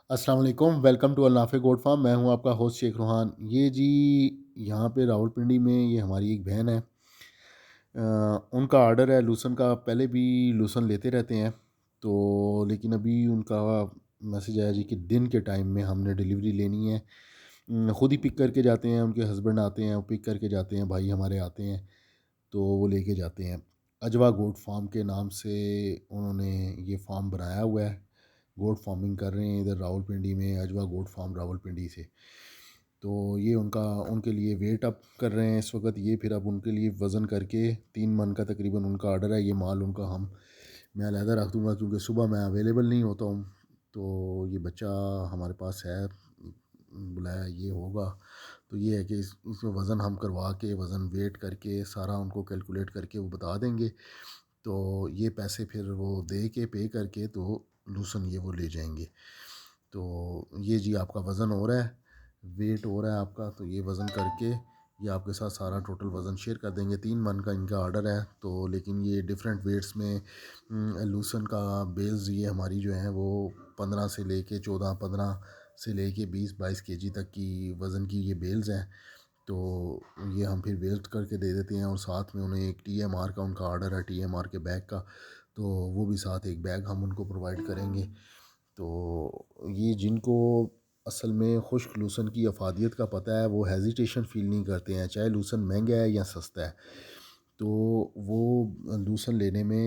السلام علیکم، welcome to النافع got form. میں ہوں آپ کا ہوسٹ شیخ روحان۔ یہ جی یہاں پہ راول پنڈی میں یہ ہماری ایک بہن ہے، ان کا آرڈر ہے لوسن کا۔ پہلے بھی لوسن لیتے رہتے ہیں تو لیکن ابھی ان کا میسج آیا جی کہ دن کے ٹائم میں ہم نے ڈیلیوری لینی ہے۔ خود ہی پک کر کے جاتے ہیں، ان کے ہسبینڈ آتے ہیں، وہ پک کر کے جاتے ہیں، بھائی ہمارے آتے ہیں تو وہ لے کے جاتے ہیں۔ اجوا گوٹ فارم کے نام سے انہوں نے یہ فارم بنایا ہوا ہے، گوٹ فارمنگ کر رہے ہیں ادھر راول پنڈی میں، اجوا گوٹ فارم راول پنڈی سے۔ تو یہ ان کے لیے ویٹ اپ کر رہے ہیں اس وقت۔ یہ پھر اب ان کے لیے وزن کر کے 3 من کا تقریباً ان کا آرڈر ہے۔ یہ مال ان کا میں علیحدہ رکھ دوں گا کیونکہ صبح میں اویلیبل نہیں ہوتا ہوں، تو یہ بچہ ہمارے پاس ہے، بلایا یہ ہوگا تو یہ ہے کہ اس میں وزن ہم کروا کے، وزن ویٹ کر کے سارا ان کو کیلکولیٹ کر کے وہ بتا دیں گے، تو یہ پیسے پھر وہ دے کے پے کر کے تو لوسن یہ وہ لے جائیں گے۔ تو یہ جی آپ کا وزن ہو رہا ہے، ویٹ ہو رہا ہے آپ کا، تو یہ وزن کر کے یہ آپ کے ساتھ سارا ٹوٹل وزن شیئر کر دیں گے۔ 3 من کا ان کا آرڈر ہے، تو لیکن یہ ڈیفرنٹ ویٹس میں لوسن کا بیلز یہ ہماری جو ہیں وہ 15 سے لے کے 14، 15 سے لے کے 20، 22 kg تک کی وزن کی یہ بیلز ہیں۔ تو یہ ہم پھر ویلٹ کر کے دے دیتے ہیں، اور ساتھ میں انہیں ایک TMR کا ان کا آرڈر ہے، TMR کے بیگ کا، تو وہ بھی ساتھ ایک بیگ ہم ان کو پرووائڈ کریں گے۔ تو یہ جن کو اصل میں خشک لوسن کی افادیت کا پتہ ہے وہ ہیزیٹیشن فیل نہیں کرتے ہیں، چاہے لوسن مہنگا ہے یا سستا ہے، تو وہ لوسن لینے میں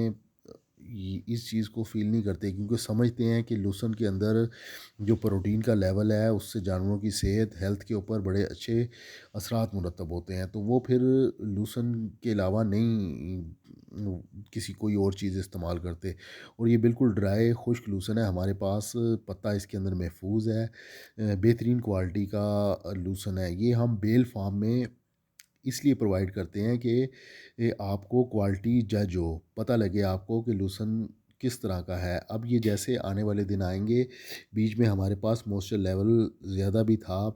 اس چیز کو فیل نہیں کرتے، کیونکہ سمجھتے ہیں کہ لوسن کے اندر جو پروٹین کا لیول ہے اس سے جانوروں کی صحت، ہیلتھ کے اوپر بڑے اچھے اثرات مرتب ہوتے ہیں، تو وہ پھر لوسن کے علاوہ نہیں کسی کوئی اور چیز استعمال کرتے۔ اور یہ بالکل ڈرائی خشک لوسن ہے ہمارے پاس، پتہ اس کے اندر محفوظ ہے، بہترین کوالٹی کا لوسن ہے۔ یہ ہم بیل فارم میں اس لیے پرووائڈ کرتے ہیں کہ آپ کو کوالٹی جج ہو، پتہ لگے آپ کو کہ لوسن کس طرح کا ہے۔ اب یہ جیسے آنے والے دن آئیں گے، بیچ میں ہمارے پاس موئسچر لیول زیادہ بھی تھا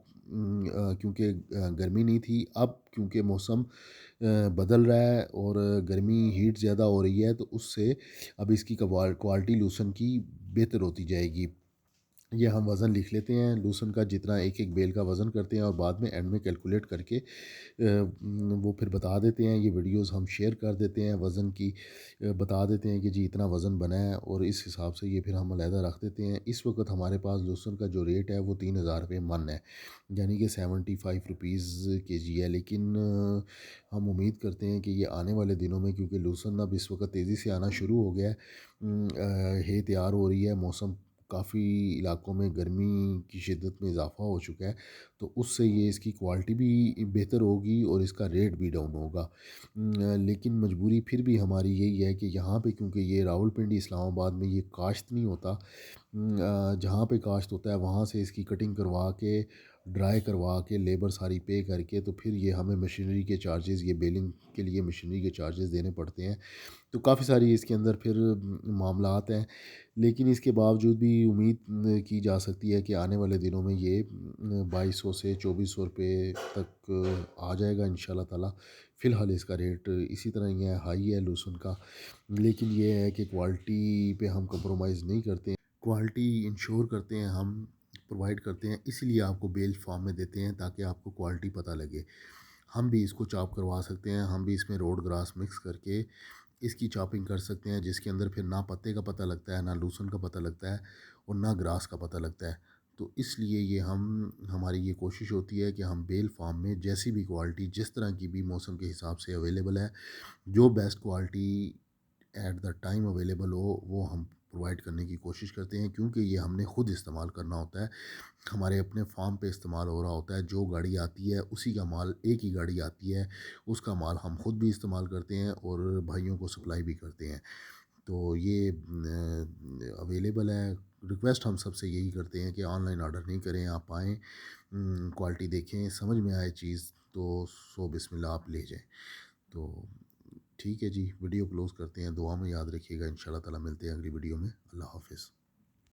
کیونکہ گرمی نہیں تھی، اب کیونکہ موسم بدل رہا ہے اور گرمی ہیٹ زیادہ ہو رہی ہے، تو اس سے اب اس کی کوالٹی لوسن کی بہتر ہوتی جائے گی۔ یہ ہم وزن لکھ لیتے ہیں لوسن کا، جتنا ایک ایک بیل کا وزن کرتے ہیں، اور بعد میں اینڈ میں کیلکولیٹ کر کے وہ پھر بتا دیتے ہیں۔ یہ ویڈیوز ہم شیئر کر دیتے ہیں وزن کی، بتا دیتے ہیں کہ جی اتنا وزن بنا ہے، اور اس حساب سے یہ پھر ہم علیحدہ رکھ دیتے ہیں۔ اس وقت ہمارے پاس لوسن کا جو ریٹ ہے وہ 3000 روپے من ہے، یعنی کہ 75 روپیز kg ہے، لیکن ہم امید کرتے ہیں کہ یہ آنے والے دنوں میں، کیونکہ لوسن اب اس وقت تیزی سے آنا شروع ہو گیا ہے، ہے تیار ہو رہی ہے، موسم کافی علاقوں میں گرمی کی شدت میں اضافہ ہو چکا ہے، تو اس سے یہ اس کی کوالٹی بھی بہتر ہوگی اور اس کا ریٹ بھی ڈاؤن ہوگا۔ لیکن مجبوری پھر بھی ہماری یہی ہے کہ یہاں پہ کیونکہ یہ راول پنڈی اسلام آباد میں یہ کاشت نہیں ہوتا، جہاں پہ کاشت ہوتا ہے وہاں سے اس کی کٹنگ کروا کے، ڈرائی کروا کے، لیبر ساری پے کر کے، تو پھر یہ ہمیں مشینری کے چارجز، یہ بیلنگ کے لیے مشینری کے چارجز دینے پڑتے ہیں، تو کافی ساری اس کے اندر پھر معاملات ہیں۔ لیکن اس کے باوجود بھی امید کی جا سکتی ہے کہ آنے والے دنوں میں یہ 2200 سے 2400 روپے تک آ جائے گا انشاءاللہ تعالی۔ فی الحال اس کا ریٹ اسی طرح ہی ہے، ہائی ہے لوسن کا، لیکن یہ ہے کہ کوالٹی پہ ہم کمپرومائز نہیں کرتے ہیں، کوالٹی انشور کرتے ہیں، ہم پرووائڈ کرتے ہیں، اس لیے آپ کو بیل فارم میں دیتے ہیں تاکہ آپ کو کوالٹی پتہ لگے۔ ہم بھی اس کو چاپ کروا سکتے ہیں، ہم بھی اس میں روڈ گراس مکس کر کے اس کی چاپنگ کر سکتے ہیں، جس کے اندر پھر نہ پتے کا پتہ لگتا ہے، نہ لوسن کا پتہ لگتا ہے، اور نہ گراس کا پتہ لگتا ہے۔ تو اس لیے یہ ہماری یہ کوشش ہوتی ہے کہ ہم بیل فارم میں جیسی بھی کوالٹی، جس طرح کی بھی موسم کے حساب سے اویلیبل ہے، جو best quality at the time available ہو وہ ہم پرووائڈ کرنے کی کوشش کرتے ہیں، کیونکہ یہ ہم نے خود استعمال کرنا ہوتا ہے، ہمارے اپنے فارم پہ استعمال ہو رہا ہوتا ہے، جو گاڑی آتی ہے اسی کا مال، ایک ہی گاڑی آتی ہے اس کا مال ہم خود بھی استعمال کرتے ہیں اور بھائیوں کو سپلائی بھی کرتے ہیں، تو یہ اویلیبل ہے۔ ریکویسٹ ہم سب سے یہی کرتے ہیں کہ آن لائن آرڈر نہیں کریں، آپ آئیں، کوالٹی دیکھیں، سمجھ میں آئے چیز تو سو بسم اللہ آپ لے جائیں۔ تو ٹھیک ہے جی، ویڈیو کلوز کرتے ہیں، دعا میں یاد رکھیے گا، انشاءاللہ تعالی ملتے ہیں اگلی ویڈیو میں۔ اللہ حافظ۔